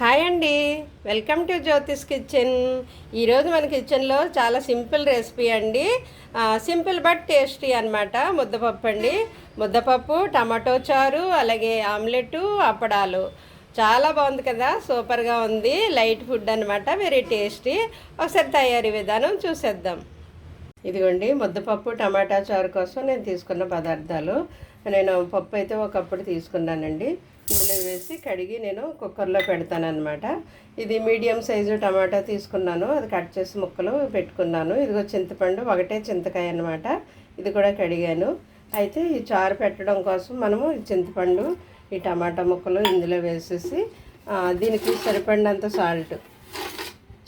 Hi అండి, welcome to Jyothish kitchen. ఈరోజు మన కిచెన్లో చాలా సింపుల్ రెసిపీ అండి. సింపుల్ బట్ టేస్టీ అనమాట. ముద్దపప్పు అండి. ముద్దపప్పు, టమాటో చారు, అలాగే ఆమ్లెట్, అప్పడాలు. చాలా బాగుంది కదా, సూపర్గా ఉంది. లైట్ ఫుడ్ అనమాట, వెరీ టేస్టీ. ఒకసారి తయారీ విధానం చూసేద్దాం. ఇదిగోండి ముద్దపప్పు టమాటా చారు కోసం నేను తీసుకున్న పదార్థాలు. నేను పప్పు అయితే ఒక కప్పుడు తీసుకున్నానండి. ఇందులో వేసి కడిగి నేను కుక్కర్లో పెడతానమాట. ఇది మీడియం సైజు టమాటా తీసుకున్నాను, అది కట్ చేసి ముక్కలు పెట్టుకున్నాను. ఇదిగో చింతపండు, ఒకటే చింతకాయ అనమాట. ఇది కూడా కడిగాను. అయితే ఈ చారు పెట్టడం కోసం మనము ఈ చింతపండు, ఈ టమాటా ముక్కలు ఇందులో వేసేసి దీనికి సరిపడినంత సాల్ట్,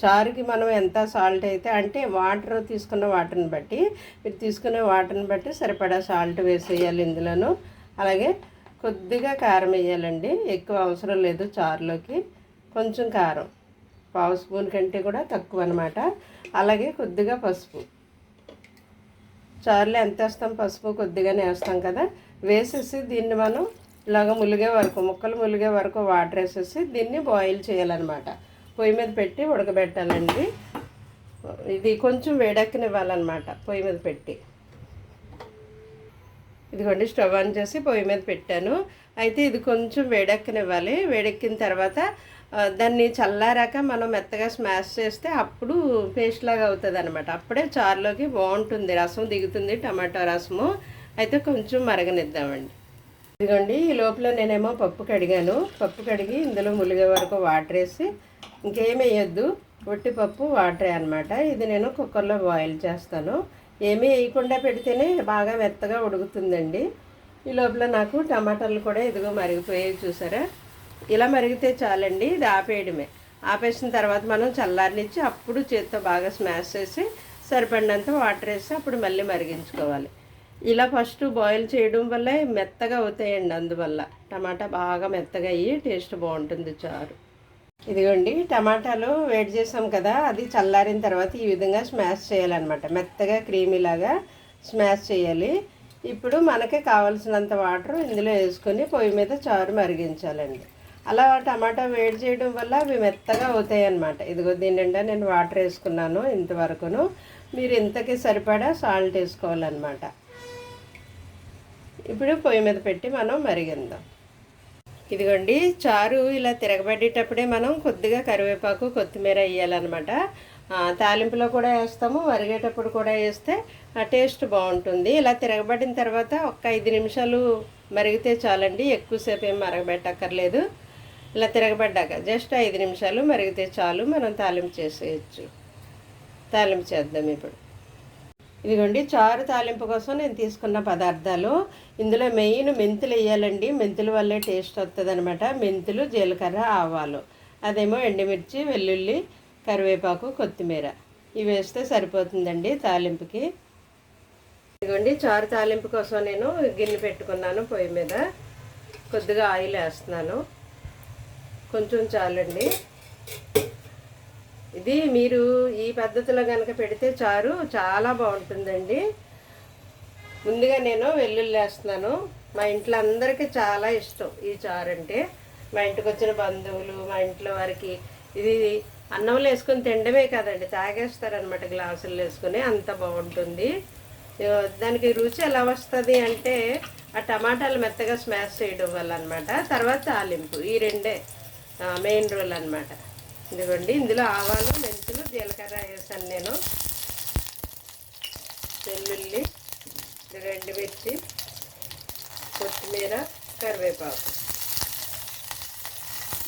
చారుకి మనం ఎంత సాల్ట్ అయితే అంటే వాటర్ తీసుకున్న వాటర్ని బట్టి, మీరు తీసుకునే వాటర్ని బట్టి సరిపడా సాల్ట్ వేసేయాలి ఇందులోను. అలాగే కొద్దిగా కారం వేయాలండి, ఎక్కువ అవసరం లేదు చారులోకి. కొంచెం కారం, పావు స్పూన్ కంటే కూడా తక్కువ అనమాట. అలాగే కొద్దిగా పసుపు. చారులో ఎంత వేస్తాం, పసుపు కొద్దిగానే వేస్తాం కదా. వేసేసి దీన్ని మనం ఇలాగ ములిగే వరకు, ముక్కలు ములిగే వరకు వాటర్ వేసేసి దీన్ని బాయిల్ చేయాలన్నమాట. పొయ్యి మీద పెట్టి ఉడకబెట్టాలండి. ఇది కొంచెం వేడెక్కనివ్వాలన్నమాట పొయ్యి మీద పెట్టి. ఇదిగోండి స్టవ్ ఆన్ చేసి పొయ్యి మీద పెట్టాను. అయితే ఇది కొంచెం వేడెక్కనివ్వాలి. వేడెక్కిన తర్వాత దాన్ని చల్లారాక మనం మెత్తగా స్మాష్ చేస్తే అప్పుడు పేస్ట్ లాగా అవుతుంది అనమాట. అప్పుడే చారులోకి బాగుంటుంది, రసం దిగుతుంది, టమాటా రసము. అయితే కొంచెం మరగనిద్దామండి. ఇదిగోండి ఈ లోపల నేనేమో పప్పు కడిగాను. పప్పు కడిగి ఇందులో ములిగే వరకు వాటర్ వేసి, ఇంకేమి వేయొద్దు, ఒట్టి పప్పు వాటరే అనమాట. ఇది నేను కుక్కర్లో బాయిల్ చేస్తాను. ఏమీ వేయకుండా పెడితేనే బాగా మెత్తగా ఉడుకుతుందండి. ఈ లోపల నాకు టమాటాలు కూడా ఇదిగో మరిగిపోయేవి చూసారా. ఇలా మరిగితే చాలండి, ఇది ఆపేయడమే. ఆపేసిన తర్వాత మనం చల్లారనిచ్చి అప్పుడు చేత్తో బాగా స్మాష్ చేసి సరిపడినంత వాటర్ వేసి అప్పుడు మళ్ళీ మరిగించుకోవాలి. ఇలా ఫస్ట్ బాయిల్ చేయడం వల్ల మెత్తగా అవుతాయండి. అందువల్ల టమాటా బాగా మెత్తగా అయ్యి టేస్ట్ బాగుంటుంది చారు. ఇదిగోండి టమాటాలు వేడి చేసాం కదా, అది చల్లారిన తర్వాత ఈ విధంగా స్మాష్ చేయాలన్నమాట. మెత్తగా క్రీమీలాగా స్మాష్ చేయాలి. ఇప్పుడు మనకి కావాల్సినంత వాటర్ ఇందులో వేసుకొని పొయ్యి మీద చారు మరిగించాలండి. అలా టమాటా వేడి చేయడం వల్ల అవి మెత్తగా అవుతాయి అన్నమాట. ఇదిగో దీని నిండా నేను వాటర్ వేసుకున్నాను ఇంతవరకును. మీరు ఇంతకి సరిపడా సాల్ట్ వేసుకోవాలన్నమాట. ఇప్పుడు పొయ్యి మీద పెట్టి మనం మరిగిందాం. ఇదిగోండి చారు ఇలా తిరగబడేటప్పుడే మనం కొద్దిగా కరివేపాకు, కొత్తిమీర వేయాలన్నమాట. తాలింపులో కూడా వేస్తాము, మరిగేటప్పుడు కూడా వేస్తే టేస్ట్ బాగుంటుంది. ఇలా తిరగబడిన తర్వాత ఒక 5 నిమిషాలు మరిగితే చాలండి, ఎక్కువసేపు ఏం మరగబెట్టక్కర్లేదు. ఇలా తిరగబడ్డాక జస్ట్ 5 నిమిషాలు మరిగితే చాలు, మనం తాలింపు చేసేయచ్చు. తాలింపు చేద్దాం ఇప్పుడు. ఇదిగోండి చారు తాలింపు కోసం నేను తీసుకున్న పదార్థాలు. ఇందులో మెయిన్ మెంతులు వేయాలండి, మెంతుల వల్లే టేస్ట్ వస్తుంది అనమాట. మెంతులు, జీలకర్ర, ఆవాలు, అదేమో ఎండుమిర్చి, వెల్లుల్లి, కరివేపాకు, కొత్తిమీర, ఇవి వేస్తే సరిపోతుందండి తాలింపుకి. ఇదిగోండి చారు తాలింపు కోసం నేను గిన్నె పెట్టుకున్నాను. పొయ్యి మీద కొద్దిగా ఆయిల్ వేస్తున్నాను, కొంచెం చాలండి. ఇది మీరు ఈ పద్ధతిలో కనుక పెడితే చారు చాలా బాగుంటుందండి. ముందుగా నేను వెల్లుల్లి వేస్తున్నాను. మా ఇంట్లో అందరికీ చాలా ఇష్టం ఈ చారు అంటే. మా ఇంటికి వచ్చిన బంధువులు, మా ఇంట్లో వారికి ఇది అన్నంలో వేసుకొని తినడమే కాదండి, తాగేస్తారనమాట గ్లాసుల్లో వేసుకొని. అంత బాగుంటుంది. దానికి రుచి ఎలా వస్తుంది అంటే ఆ టమాటాలు మెత్తగా స్మాష్ చేయడం వల్ల అనమాట. తర్వాత తాలింపు, ఈ రెండే మెయిన్ రోల్ అనమాట. ఇదిగోండి ఇందులో ఆవాలు, మెంతులు, జీలకర్ర వేసాను నేను, వెల్లుల్లి, ఎండుమిర్చి, కొత్తిమీర, కరివేపాకు.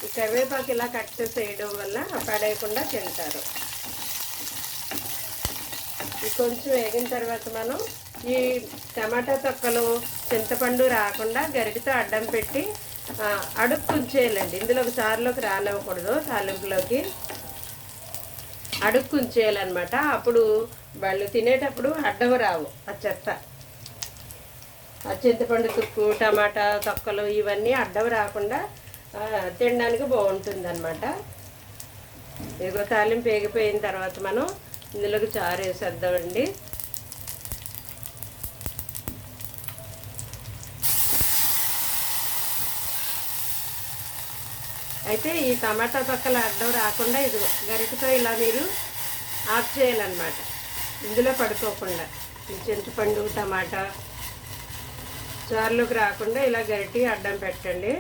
ఈ కరివేపాకు ఇలా కట్ చేసి వేయడం వల్ల పడేయకుండా తింటారు. ఇది కొంచెం వేగిన తర్వాత మనం ఈ టమాటా తొక్కలు, చింతపండు రాకుండా గరిటతో అడ్డం పెట్టి అడుక్కుంచేయాలండి. ఇందులోకి చారులోకి రానివ్వకూడదు, తాలింపులోకి అడుక్కుంచేయాలన్నమాట. అప్పుడు వాళ్ళు తినేటప్పుడు అడ్డం రావు ఆ చెత్త, ఆ చింతపండు తుక్కు, టమాటా తొక్కలు ఇవన్నీ అడ్డం రాకుండా తినడానికి బాగుంటుంది అన్నమాట. ఇదిగో తాలింపు వేగిపోయిన తర్వాత మనం ఇందులోకి చారు వేసేద్దామండి. అయితే ఈ టమాటా తొక్కలు అడ్డం రాకుండా ఇది గరిటతో ఇలా మీరు ఆఫ్ చేయాలన్నమాట, ఇందులో పడుకోకుండా. ఈ చింతపండు టమాటా చారులోకి రాకుండా ఇలా గరిటి అడ్డం పెట్టండి.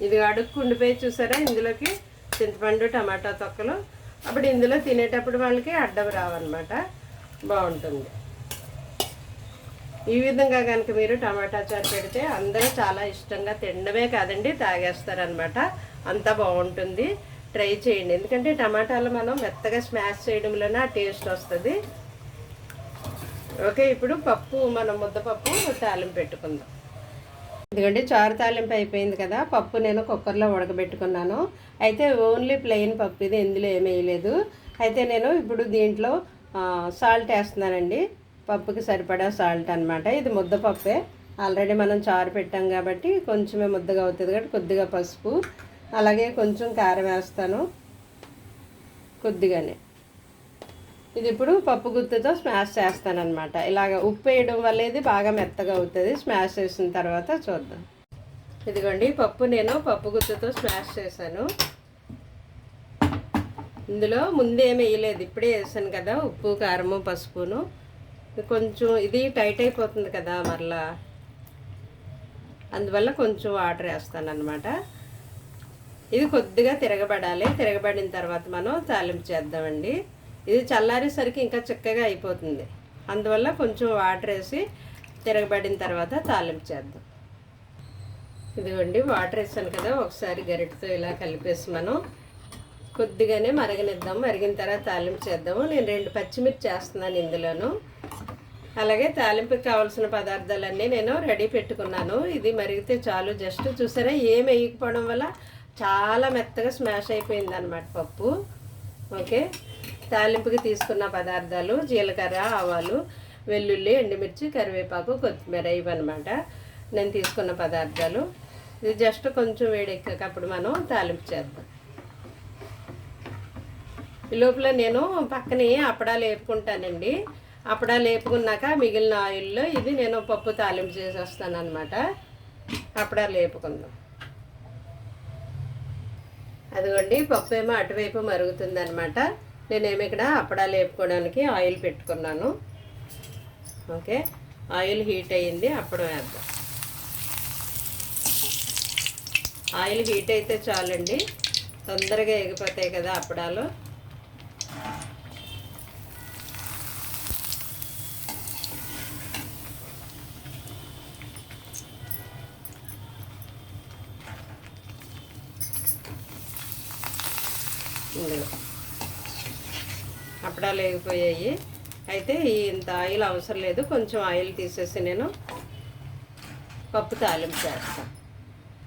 ఇది అడుక్కు ఉండిపోయి చూసారా, ఇందులోకి చింతపండు టమాటా తొక్కలు. అప్పుడు ఇందులో తినేటప్పుడు వాళ్ళకి అడ్డం రావన్నమాట, బాగుంటుంది. ఈ విధంగా కనుక మీరు టమాటా చారు పెడితే అందరూ చాలా ఇష్టంగా తినడమే కాదండి, తాగేస్తారనమాట. అంతా బాగుంటుంది, ట్రై చేయండి. ఎందుకంటే టమాటాలు మనం మెత్తగా స్మాష్ చేయడంలోనే ఆ టేస్ట్ వస్తుంది. ఓకే, ఇప్పుడు పప్పు, మనం ముద్దపప్పు తాలింపు పెట్టుకుందాం. ఇదిగోండి చారు తాలింపు అయిపోయింది కదా. పప్పు నేను కుక్కర్లో ఉడకబెట్టుకున్నాను. అయితే ఓన్లీ ప్లెయిన్ పప్పు ఇది, ఇందులో ఏమీ వేయలేదు. అయితే నేను ఇప్పుడు దీంట్లో సాల్ట్ వేస్తున్నానండి, పప్పుకి సరిపడా సాల్ట్ అనమాట. ఇది ముద్దపప్పే, ఆల్రెడీ మనం చారు పెట్టాం కాబట్టి కొంచెమే ముద్దగా అవుతుంది కాబట్టి కొద్దిగా పసుపు, అలాగే కొంచెం కారం వేస్తాను కొద్దిగానే. ఇది ఇప్పుడు పప్పు గుత్తుతో స్మాష్ చేస్తానన్నమాట. ఇలాగ ఉప్పు వేయడం వల్ల ఇది బాగా మెత్తగా అవుతుంది. స్మాష్ చేసిన తర్వాత చూద్దాం. ఇదిగోండి పప్పు నేను పప్పు గుత్తుతో స్మాష్ చేశాను. ఇందులో ముందేమి వేయలేదు, ఇప్పుడే వేసాను కదా ఉప్పు కారము పసుపును. కొంచెం ఇది టైట్ అయిపోతుంది కదా మరలా, అందువల్ల కొంచెం వాటర్ వేస్తాను అన్నమాట. ఇది కొద్దిగా తిరగబడాలి, తిరగబడిన తర్వాత మనం తాలింపు చేద్దామండి. ఇది చల్లారేసరికి ఇంకా చిక్కగా అయిపోతుంది, అందువల్ల కొంచెం వాటర్ వేసి తిరగబడిన తర్వాత తాలింపు చేద్దాం. ఇదిగోండి వాటర్ వేసాను కదా, ఒకసారి గరిటతో ఇలా కలిపేసి మనం కొద్దిగానే మరగనిద్దాం. మరిగిన తర్వాత తాలింపు చేద్దాము. నేను 2 పచ్చిమిర్చి చేస్తున్నాను ఇందులోను. అలాగే తాలింపుకి కావాల్సిన పదార్థాలన్నీ నేను రెడీ పెట్టుకున్నాను. ఇది మరిగితే చాలు, జస్ట్ చూసారా ఏం వేయకపోవడం వల్ల చాలా మెత్తగా స్మాష్ అయిపోయింది అన్నమాట పప్పు. ఓకే, తాలింపుకి తీసుకున్న పదార్థాలు జీలకర్ర, ఆవాలు, వెల్లుల్లి, ఎండుమిర్చి, కరివేపాకు, కొత్తిమీర, ఇవన్నమాట నేను తీసుకున్న పదార్థాలు. ఇది జస్ట్ కొంచెం వేడెక్కాక అప్పుడు మనం తాలింపు చేద్దాం. ఈ లోపల నేను పక్కనే అప్పడాలు వేపుకుంటానండి. అప్పడాలు వేపుకున్నాక మిగిలిన ఆయిల్లో ఇది నేను పప్పు తాలింపు చేసేస్తాను అనమాట. అప్పడాలు వేపుకుందాం. అదిగోండి పప్పు ఏమో అటువైపు మరుగుతుంది అనమాట. నేనేమి ఇక్కడ అప్పడాలు వేపుకోవడానికి ఆయిల్ పెట్టుకున్నాను. ఓకే, ఆయిల్ హీట్ అయ్యింది, అప్పడం వేద్దాం. ఆయిల్ హీట్ అయితే చాలండి, తొందరగా ఎగిపోతాయి కదా అప్పడాలు. అప్పడాలు వేగిపోయాయి. అయితే ఇంత ఆయిల్ అవసరం లేదు, కొంచెం ఆయిల్ తీసేసి నేను పప్పు తాలింపు చేస్తాను.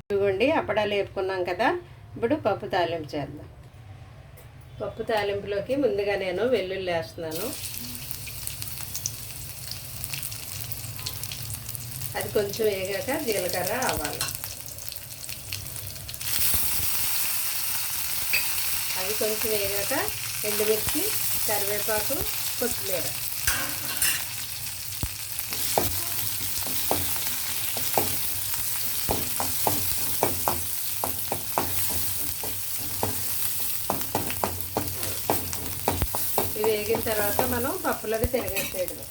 ఇదిగోండి అప్పడాలు వేపుకున్నాం కదా, ఇప్పుడు పప్పు తాలింపు చేద్దాం. పప్పు తాలింపులోకి ముందుగా నేను వెల్లుల్లి వేస్తున్నాను. అది కొంచెం వేగాక జీలకర్ర, ఆవాలు, అవి కొంచెం వేగాక ఎండుమిర్చి, కరివేపాకు, కొత్తిమీర. ఇవి వేగిన తర్వాత మనం పప్పులోకి తిరగేసేయడం.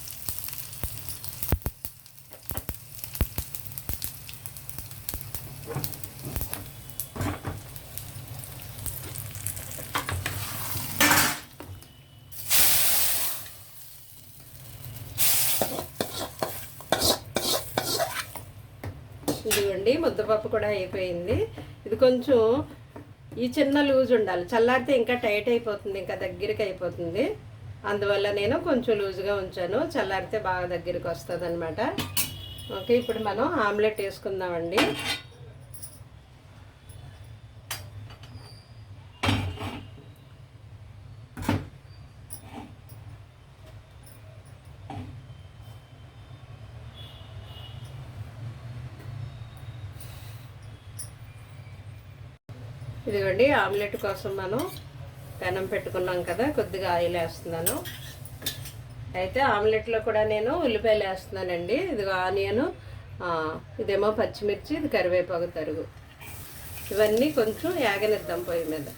ఇదిగోండి ముద్దపప్పు కూడా అయిపోయింది. ఇది కొంచెం ఈ చిన్న లూజ్ ఉండాలి, చల్లారితే ఇంకా టైట్ అయిపోతుంది, ఇంకా దగ్గరికి అయిపోతుంది. అందువల్ల నేను కొంచెం లూజ్గా ఉంచాను, చల్లారితే బాగా దగ్గరికి వస్తుంది అనమాట. ఓకే, ఇప్పుడు మనం ఆమ్లెట్ వేసుకుందామండి. ఇదిగోండి ఆమ్లెట్ కోసం మనం పెనం పెట్టుకున్నాం కదా, కొద్దిగా ఆయిల్ వేస్తున్నాను. అయితే ఆమ్లెట్లో కూడా నేను ఉల్లిపాయలు వేస్తున్నానండి. ఇది ఆనియను, ఇదేమో పచ్చిమిర్చి, ఇది కరివేపాకు తరుగు. ఇవన్నీ కొంచెం యాగనిద్దాం పొయ్యి మీద.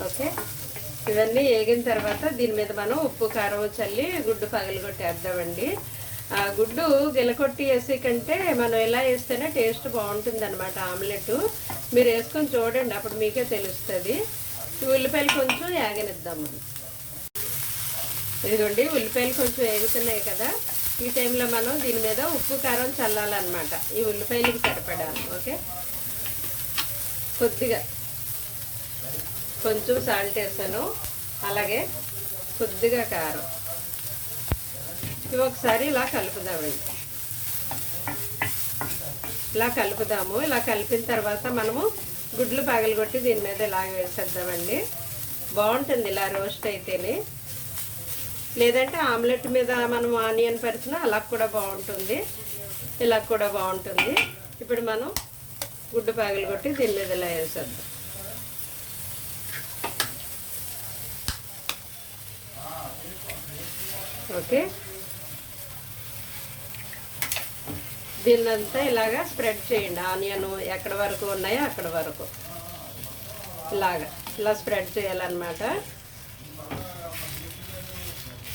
ఓకే, ఇవన్నీ వేగిన తర్వాత దీని మీద మనం ఉప్పు కారం చల్లి గుడ్డు పగలగొట్టేద్దామండి. గుడ్డు గిలకొట్టి వేసే కంటే మనం ఎలా వేస్తేనే టేస్ట్ బాగుంటుంది అనమాట ఆమ్లెట్. మీరు వేసుకొని చూడండి, అప్పుడు మీకే తెలుస్తుంది. ఉల్లిపాయలు కొంచెం వేగనిద్దాం మనం. ఇదిగోండి, ఉల్లిపాయలు కొంచెం వేగుతున్నాయి కదా, ఈ టైంలో మనం దీని మీద ఉప్పు కారం చల్లాలన్నమాట. ఈ ఉల్లిపాయలకి సరిపడాలి. ఓకే, కొద్దిగా కొంచెం సాల్ట్ వేసాను, అలాగే కొద్దిగా కారం. ఇవి ఒకసారి ఇలా కలుపుదామండి. ఇలా కలుపుదాము. ఇలా కలిపిన తర్వాత మనము గుడ్లు పగలగొట్టి దీని మీద ఇలాగ వేసేద్దామండి. బాగుంటుంది ఇలా రోస్ట్ అయితేనే. లేదంటే ఆమ్లెట్ మీద మనం ఆనియన్ పరిచినా అలా కూడా బాగుంటుంది, ఇలా కూడా బాగుంటుంది. ఇప్పుడు మనం గుడ్డు పగలగొట్టి దీని మీద ఇలా వేసేద్దాం. ఓకే, దీన్నంతా ఇలాగా స్ప్రెడ్ చేయండి. ఆనియన్ ఎక్కడ వరకు ఉన్నాయో అక్కడ వరకు ఇలా స్ప్రెడ్ చేయాలన్నమాట.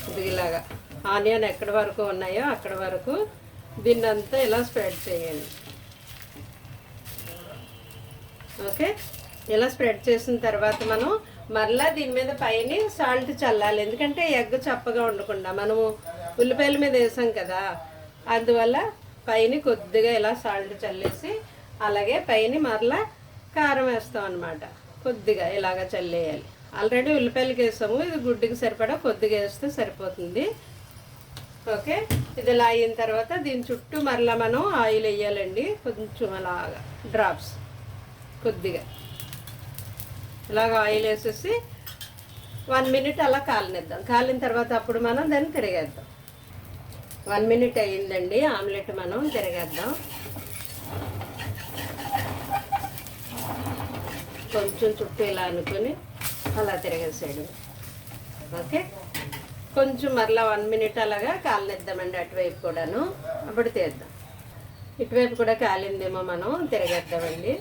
ఇది ఇలాగా ఆనియన్ ఎక్కడ వరకు ఉన్నాయో అక్కడ వరకు దీన్నంతా ఇలా స్ప్రెడ్ చేయండి. ఓకే, ఇలా స్ప్రెడ్ చేసిన తర్వాత మనం మరలా దీని మీద పైన సాల్ట్ చల్లాలి. ఎందుకంటే ఎగ్ చప్పగా ఉండకుండా మనము ఉల్లిపాయల మీద వేసాం కదా, అందువల్ల పైన కొద్దిగా ఇలా సాల్ట్ చల్లేసి, అలాగే పైన మరలా కారం వేస్తాం అన్నమాట. కొద్దిగా ఇలాగ చల్లేయాలి. ఆల్రెడీ ఉల్లిపాయలకి వేసాము, ఇది గుడ్డుకి సరిపడా కొద్దిగా వేస్తే సరిపోతుంది. ఓకే, ఇది ఇలా అయిన తర్వాత దీని చుట్టూ మరలా మనం ఆయిల్ వేయాలండి. కొంచెం అలాగా డ్రాప్స్ కొద్దిగా ఇలాగ ఆయిల్ వేసేసి 1 మినిట్ అలా కాలనిద్దాం. కాలిన తర్వాత అప్పుడు మనం దాన్ని తిరిగేద్దాం. 1 మినిట్ అయ్యిందండి ఆమ్లెట్, మనం తిరిగేద్దాం. కొంచెం చుట్టూ ఇలా అనుకొని అలా తిరిగేసాడు. ఓకే, కొంచెం మరలా 1 మినిట్ అలాగా కాలనిద్దామండి అటువైపు కూడాను. అప్పుడు తీద్దాం. ఇటువైపు కూడా కాలిందేమో మనం తిరిగేద్దామండి.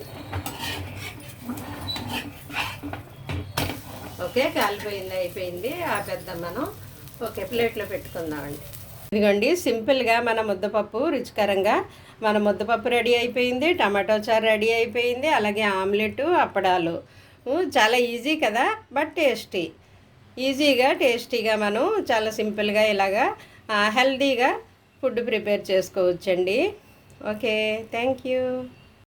ఓకే, కాలిపోయింది, అయిపోయింది. ఆపేద్దాం మనం. ఓకే, ప్లేట్లో పెట్టుకుందామండి. ఇదిగోండి, సింపుల్గా మన ముద్దపప్పు రుచికరంగా మన ముద్దపప్పు రెడీ అయిపోయింది. టమాటో చారు రెడీ అయిపోయింది. అలాగే ఆమ్లెట్, అప్పడాలు. చాలా ఈజీ కదా, బట్ టేస్టీ. ఈజీగా టేస్టీగా మనం చాలా సింపుల్గా ఇలాగా హెల్తీగా ఫుడ్ ప్రిపేర్ చేసుకోవచ్చండి. Okay, thank you.